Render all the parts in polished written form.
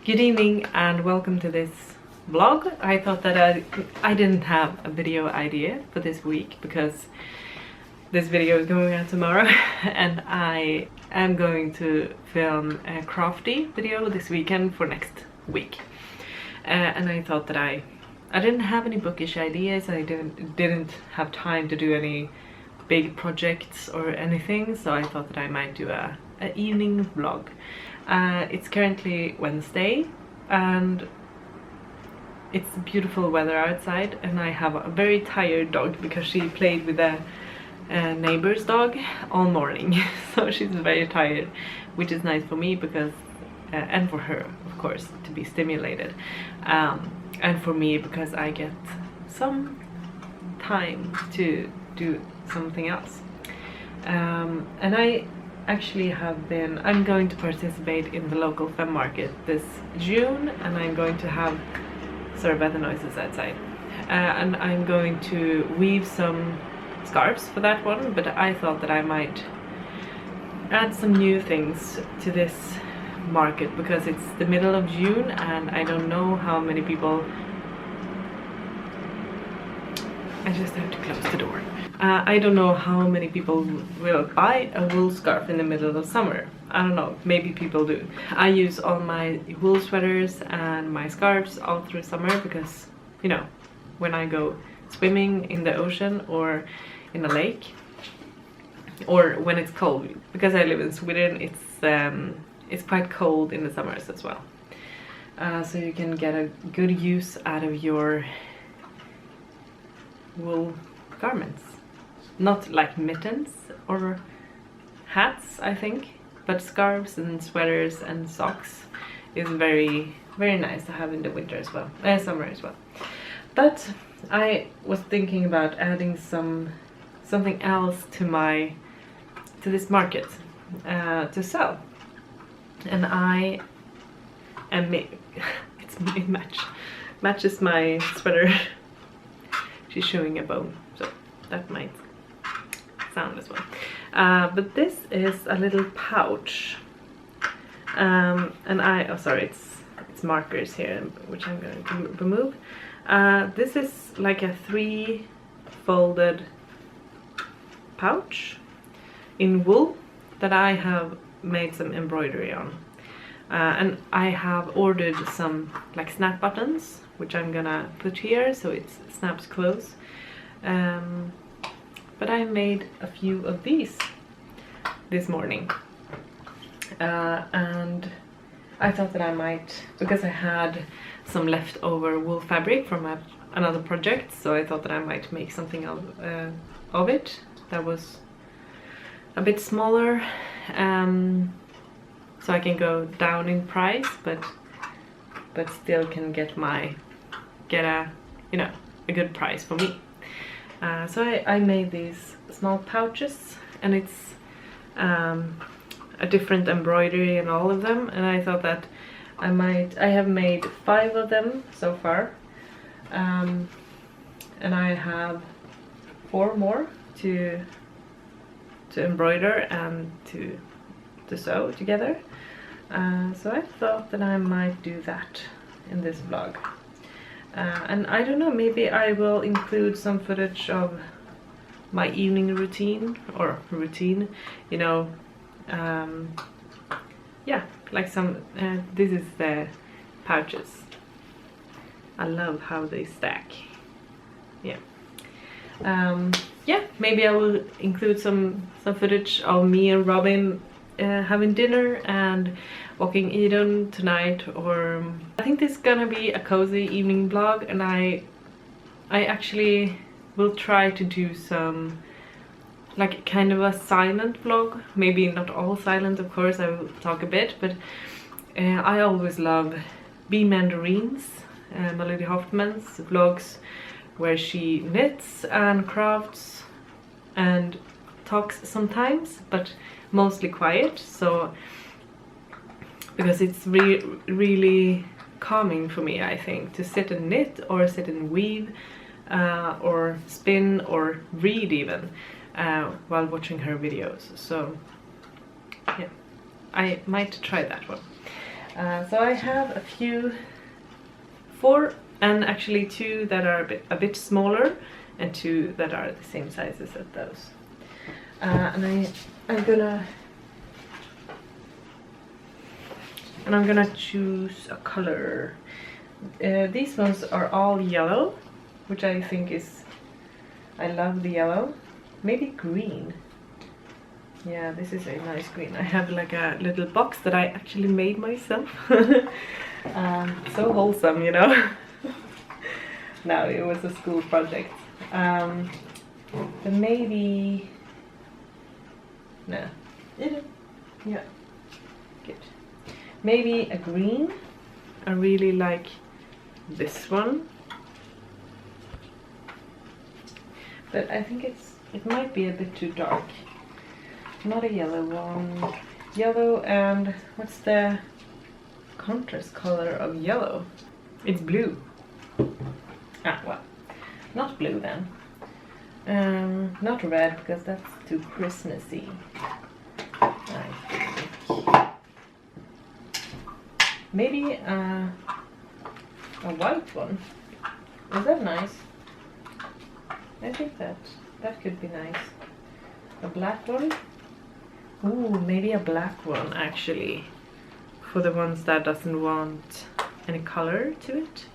Good evening and welcome to this vlog. I thought that I didn't have a video idea for this week because this video is going out tomorrow and I am going to film a crafty video this weekend for next week. And I thought that I didn't have any bookish ideas. I didn't have time to do any big projects or anything, so I thought that I might do a evening vlog. It's currently Wednesday and it's beautiful weather outside, and I have a very tired dog because she played with a neighbor's dog all morning. So she's very tired, which is nice for me because and for her, of course, to be stimulated, and for me because I get some time to do something else. And I actually I'm going to participate in the local fem market this June, and I'm going to have, sorry about the noises outside, and I'm going to weave some scarves for that one, but I thought that I might add some new things to this market because it's the middle of June and I don't know how many people. I just have to close the door. I don't know how many people will buy a wool scarf in the middle of summer. I don't know, maybe people do. I use all my wool sweaters and my scarves all through summer because, you know, when I go swimming in the ocean or in a lake, or when it's cold, because I live in Sweden, it's quite cold in the summers as well. So you can get a good use out of your wool garments. Not like mittens or hats, I think, but scarves and sweaters and socks is very, very nice to have in the winter as well, summer as well. But I was thinking about adding something else to this market to sell, and I am it matches my sweater. She's showing a bone, so that might sound as well. But this is a little pouch, and oh sorry, it's markers here which I'm going to remove. This is like a 3-folded pouch in wool that I have made some embroidery on, and I have ordered some like snap buttons which I'm gonna put here so it snaps close. But I made a few of these this morning, and I thought that I might, because I had some leftover wool fabric from another project, so I thought that I might make something of it that was a bit smaller, so I can go down in price, but still can get a, you know, a good price for me. So I made these small pouches, and it's a different embroidery in all of them, and I thought that I have made 5 of them so far, and I have 4 more to embroider and to sew together. So I thought that I might do that in this vlog. And I don't know, maybe I will include some footage of my evening routine, you know, yeah, like some, this is the pouches. I love how they stack, yeah. Yeah, maybe I will include some footage of me and Robin having dinner and walking Eden tonight, or I think this is gonna be a cozy evening vlog, and I actually will try to do some like kind of a silent vlog, maybe not all silent, of course I will talk a bit, but I always love Bee Mandarine's, Melody Hoffman's vlogs where she knits and crafts and talks sometimes, but mostly quiet, so because it's really calming for me, I think, to sit and knit or sit and weave or spin or read even while watching her videos. So yeah, I might try that one. So I have a few, 4, and actually 2 that are a bit smaller, and 2 that are the same sizes as those. And I'm gonna choose a color. These ones are all yellow, which I think is, I love the yellow. Maybe green. Yeah, this is a nice green. I have like a little box that I actually made myself. So wholesome, you know. No, it was a school project. But maybe, no. Yeah, good. Maybe a green. I really like this one, but I think it might be a bit too dark. Not a yellow one. Yellow, and what's the contrast color of yellow? It's blue. Ah, well, not blue then. Not red, because that's too Christmassy, I think. Maybe a white one. Is that nice? I think that could be nice. A black one? Ooh, maybe a black one actually. For the ones that doesn't want any color to it.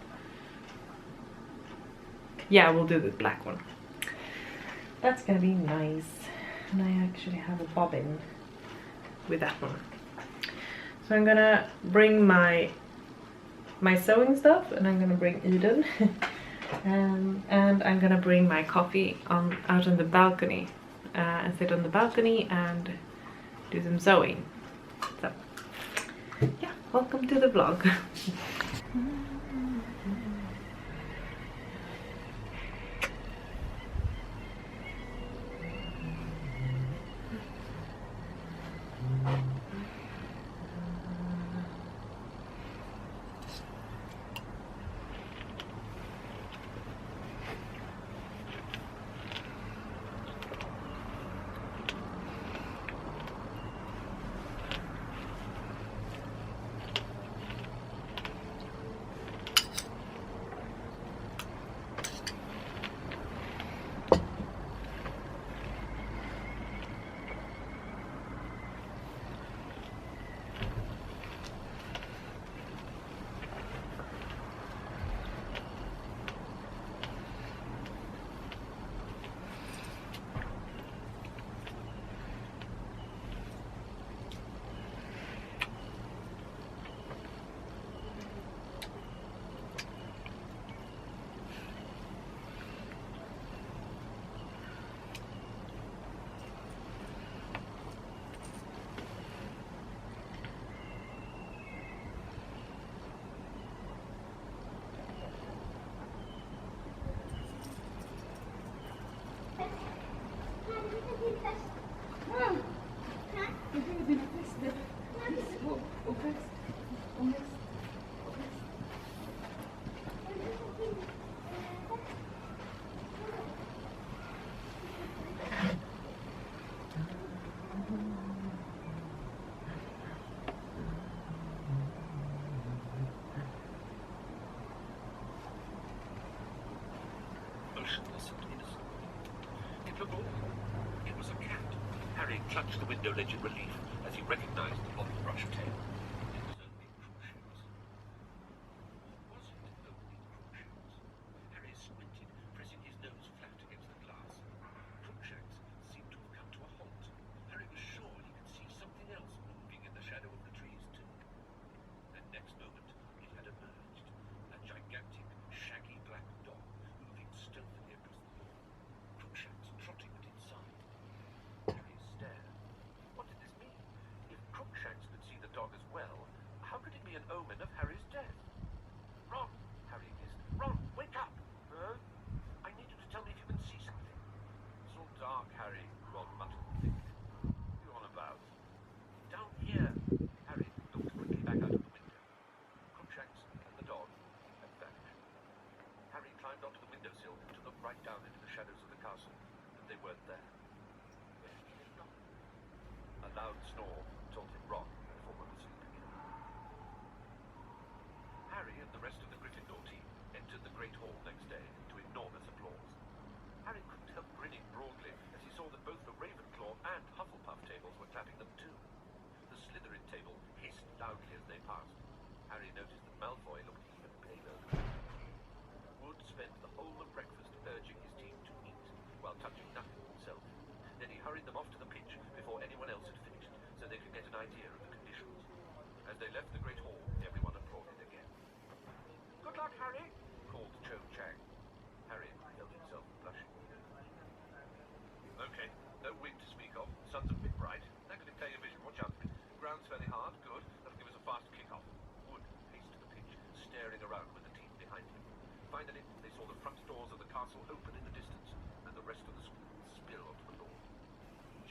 Yeah, we'll do the black one. That's gonna be nice. And I actually have a bobbin with that one. So I'm gonna bring my sewing stuff, and I'm gonna bring Eden. And I'm gonna bring my coffee out on the balcony, and sit on the balcony and do some sewing. So yeah, welcome to the vlog. Motionless and innocent. It looked awful. It was a cat. Harry clutched the window ledge in relief as he recognized the bottle brush tail. It was only Crookshanks. Or was it only Crookshanks? Harry squinted, pressing his nose flat against the glass. Crookshanks seemed to have come to a halt. Harry was sure he could see something else moving in the shadow of the trees too. And next moment it had emerged. A gigantic, shaggy black dog moving stealthily across the lawn. Crookshanks trotting at its side. Harry stared. What did this mean? If Crookshanks could see the dog as well, how could it be an omen of Harry's death? Ron, Harry hissed. Ron, wake up! Huh? I need you to tell me if you can see something. It's all dark, Harry, Ron muttered thickly. What are you on about? Down here. Harry looked quickly back out of the window. Crookshanks and the dog had vanished. Harry climbed onto the windowsill to look right down into the shadows of the castle, but they weren't there. Where had they gone? A loud snore told him Ron had fallen asleep again. Slytherin table hissed loudly as they passed. Harry noticed that Malfoy looked even paler. Wood spent the whole of breakfast urging his team to eat, while touching nothing himself. Then he hurried them off to the pitch before anyone else had finished, so they could get an idea of the conditions. As they left the Great Hall, everyone applauded again. "Good luck, Harry," called Cho Chang. Harry felt himself blushing. "Okay, no wind to speak of. Sun's a bit bright. That could impair your vision. Watch out for it. Ground's fairly hard. Good. That'll give us a fast kick-off." Wood paced to the pitch, staring around with the team behind him. Finally, they saw the front doors of the castle open in the distance, and the rest of the school spill onto the lawn.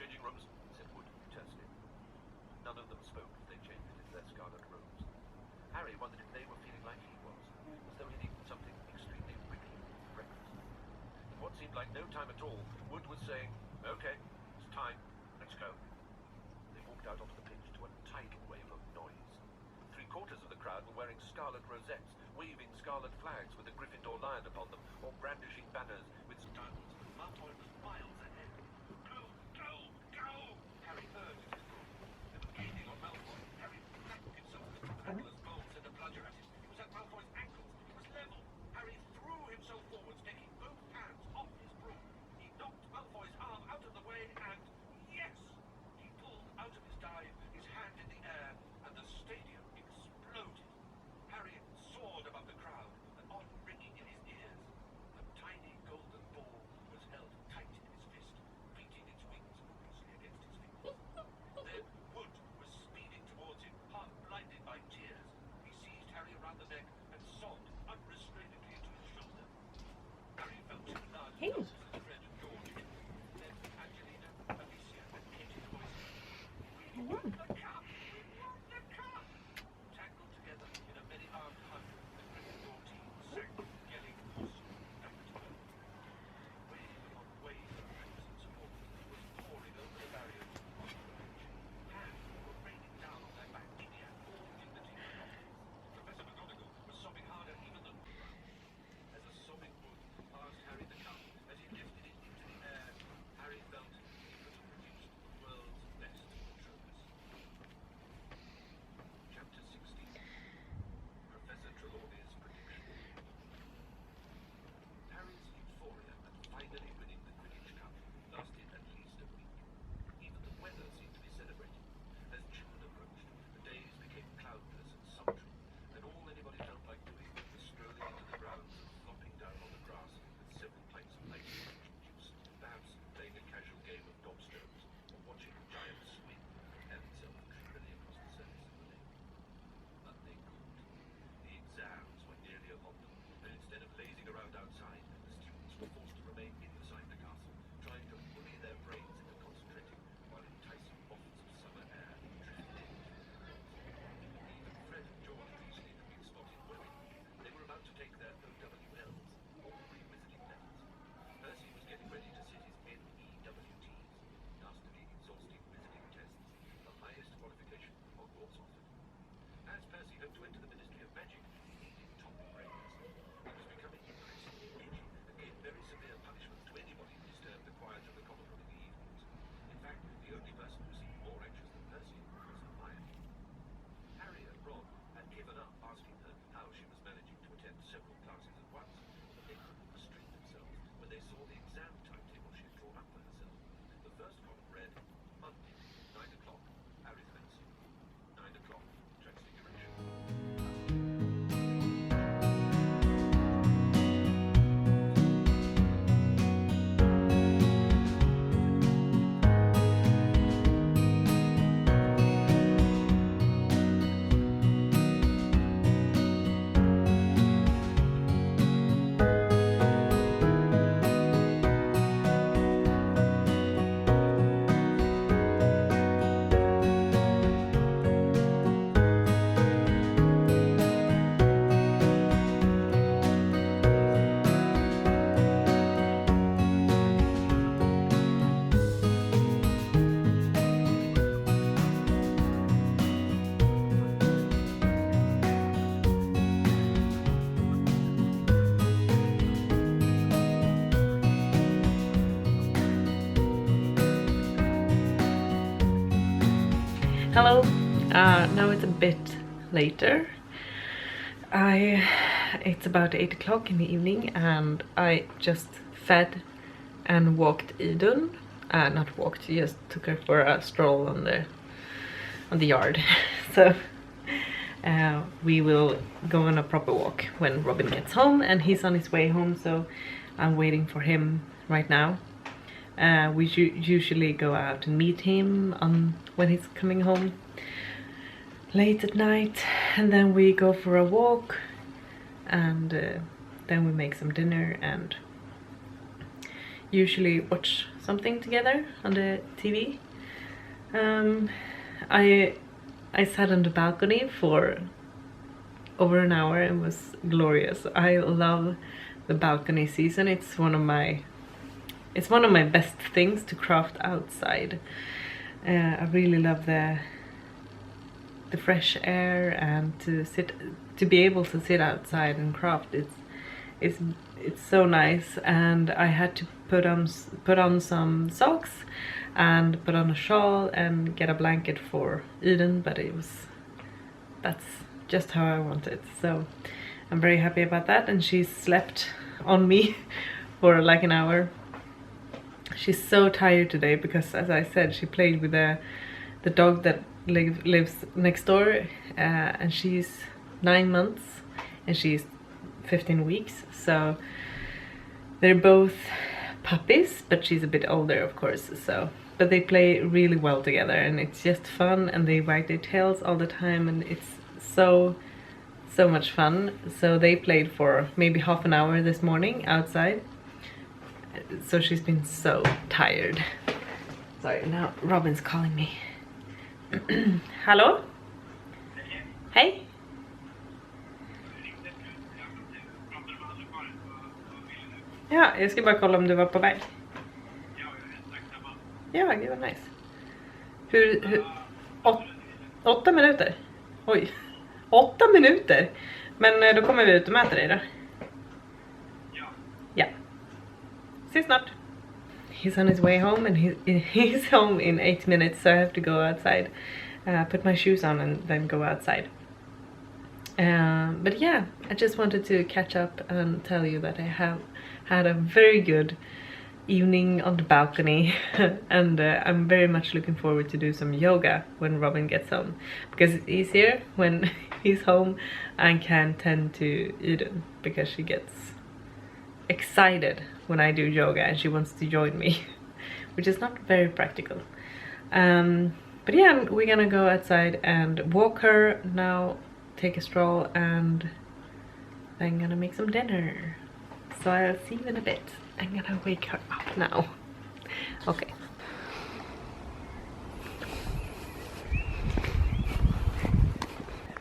"Changing rooms," said Wood tersely. None of them spoke as they changed into their scarlet robes. Harry wondered if they were feeling like he was, as though he'd eaten something extremely prickly for breakfast. In what seemed like no time at all, Wood was saying, "Okay, it's time. Let's go." They walked out onto the pitch to a tidal wave of noise. 3/4 of the crowd were wearing scarlet rosettes, waving scarlet flags with a Gryffindor lion upon them, or brandishing banners with stars. Malfoy was miles ahead. "Go, go, go!" Harry urged his group. They were gaining on Malfoy. Harry flattened himself as Crabbe's bowl sent a bludger at him. It was at Malfoy's ankles. It was level. Harry threw himself forwards, taking both hands off his broom. He knocked Malfoy's arm out of the way and, yes! He pulled out of his dive, his hand in the air, and the stadium exploded. Harry soared above the crowd, an odd ringing in his ears. A tiny golden ball was held tight in his fist, beating its wings ruthlessly against his fingers. Then Wood was speeding towards him, half blinded by tears. He seized Harry around the neck and sobbed unrestrainedly into his shoulder. Harry felt two large gulps as Fred and George. Then Angelina, Alicia, and Katie's voices. "We won the cup! We won the cup!" Tangled together in a many-armed hug, the Gryffindor team sank, yelling hoarsely back to earth. Wave upon wave of crimson support was pouring over the barriers onto the pitch. Hands were raining down on their back. Ginny had all dignity forgotten. Professor McGonagall was sobbing harder even than as a sobbing Wood passed Harry the cup. As he lifted it into the air, Harry felt he could have produced the world's best Patronus. Chapter 16. Professor Trelawney's Prediction. Harry's euphoria at finally winning the Quidditch Cup lasted at least a week. Even the weather seemed to be celebrating. As June approached, the days became cloudless and sultry, and all anybody felt like doing was strolling into the grounds and flopping down on the grass with several pints of ice cream juice, perhaps playing a casual game of gobstones, or watching a giant swing propel itself dreamily across the surface of the lake. But they couldn't. The exams were nearly upon them, and instead of lazing around outside, the students were forced to remain inside the castle, trying to bully their brains into concentrating while enticing wafts of summer air drifted in through the windows. Even Fred and George Weasley had been spotted worrying. They were about to take their OWLs, or revisiting levels. Percy was getting ready to sit his NEWTs, nastily exhaustive visiting tests, the highest qualification Hogwarts offered. As Percy hoped to enter the Ministry of Magic, he needed top grades. He was becoming increasingly edgy and gave very severe punishments to anybody who disturbed the quiet of the common room in the evenings. In fact, the only person who seemed more anxious than Percy was Hermione. Harry and Ron had given up asking her how she was managing to attend several classes at once, but they couldn't restrain themselves when they saw the exam timetable she had drawn up for herself. The first column read, Monday, 9 o'clock, arithmancy. 9 o'clock, transfiguration. Hello, Now it's a bit later. It's about 8 o'clock in the evening, and I just fed and walked Eden. Not walked, just took her for a stroll on the yard. So we will go on a proper walk when Robin gets home, and he's on his way home, so I'm waiting for him right now. We usually go out and meet him when he's coming home late at night, and then we go for a walk, and then we make some dinner and usually watch something together on the TV. I sat on the balcony for over an hour. It was glorious. I love the balcony season. It's one of my best things to craft outside. I really love the fresh air, and to be able to sit outside and craft. It's so nice. And I had to put on some socks and put on a shawl and get a blanket for Eden, but that's just how I want it. So I'm very happy about that, and she slept on me for like an hour. She's so tired today because, as I said, she played with the dog that lives next door, and she's 9 months and she's 15 weeks, so they're both puppies, but she's a bit older, of course. So but they play really well together, and it's just fun, and they wag their tails all the time, and it's so much fun. So they played for maybe half an hour this morning outside, so she's been so tired. Sorry, now Robin's calling me. Hallå? Hej? Ja, jag ska bara kolla om du var på väg. Ja, gud vad nice. Hur 8 minuter? Oj, 8 minuter? Men då kommer vi ut och mäter dig då. Ja. See snart. He's on his way home, and he's home in 8 minutes, so I have to go outside, put my shoes on and then go outside. But yeah, I just wanted to catch up and tell you that I have had a very good evening on the balcony, and I'm very much looking forward to do some yoga when Robin gets home, because it's easier when he's home and can tend to Eden, because she gets excited when I do yoga and she wants to join me, which is not very practical. But yeah, we're gonna go outside and walk her now, take a stroll, and I'm gonna make some dinner. So I'll see you in a bit. I'm gonna wake her up now. Okay.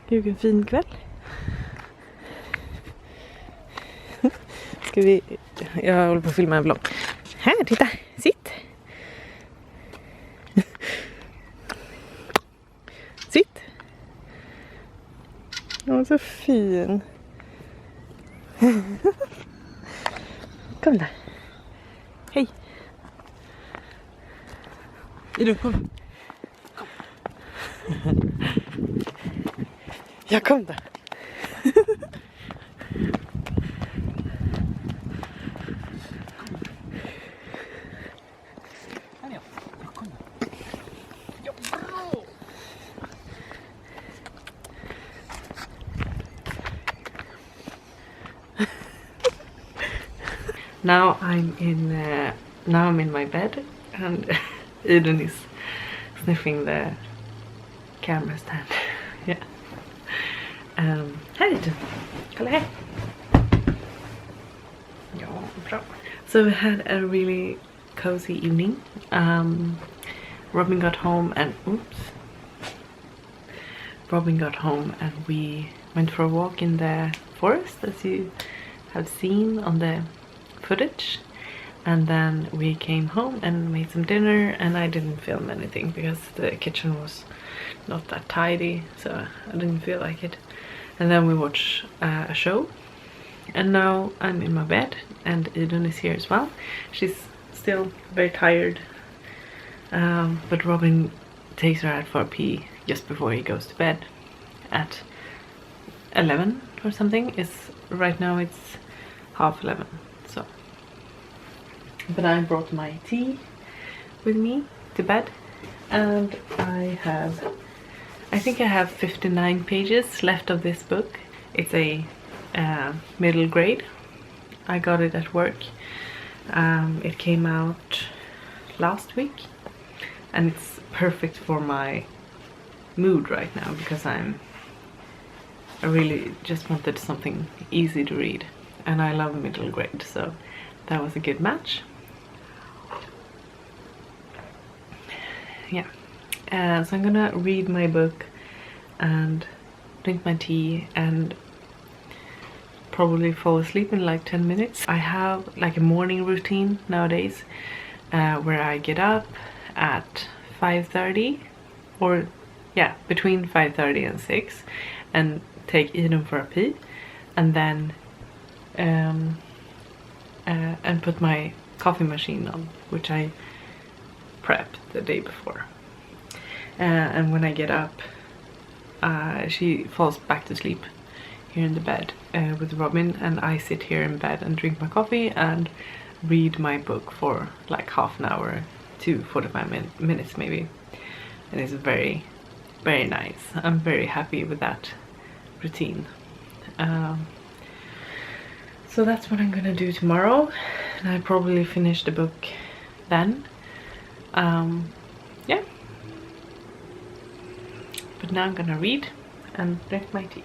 Vilken fin kväll. Ska vi... Jag håller på att filma en vlogg. Här, titta! Sitt! Sitt! Ja, så fin. Kom där. Hej! Är du kom? Kom. Jag kom där. Now I'm in my bed, and Eden is sniffing the camera stand. Yeah. Här Eden. Kolla här. Ja, bra. So we had a really cozy evening. Robin got home and we went for a walk in the forest, as you have seen on the footage, and then we came home and made some dinner, and I didn't film anything because the kitchen was not that tidy, so I didn't feel like it. And then we watched a show, and now I'm in my bed, and Eden is here as well. She's still very tired, but Robin takes her out for a pee just before he goes to bed at 11 or something. Right now it's 11:30, so. But I brought my tea with me to bed, and I think I have 59 pages left of this book. It's a middle grade. I got it at work. It came out last week, and it's perfect for my mood right now because I really just wanted something easy to read, and I love middle grade, so that was a good match. Yeah, so I'm gonna read my book and drink my tea and probably fall asleep in like 10 minutes. I have like a morning routine nowadays where I get up at 5:30, or yeah, between 5:30 and 6, and take Eden for a pee, and then and put my coffee machine on, which I prepped the day before. And when I get up, she falls back to sleep here in the bed with Robin, and I sit here in bed and drink my coffee and read my book for like half an hour to 45 minutes maybe. And it's very, very nice. I'm very happy with that routine. So that's what I'm gonna do tomorrow, and I probably finish the book then. Yeah. But now I'm gonna read and drink my tea.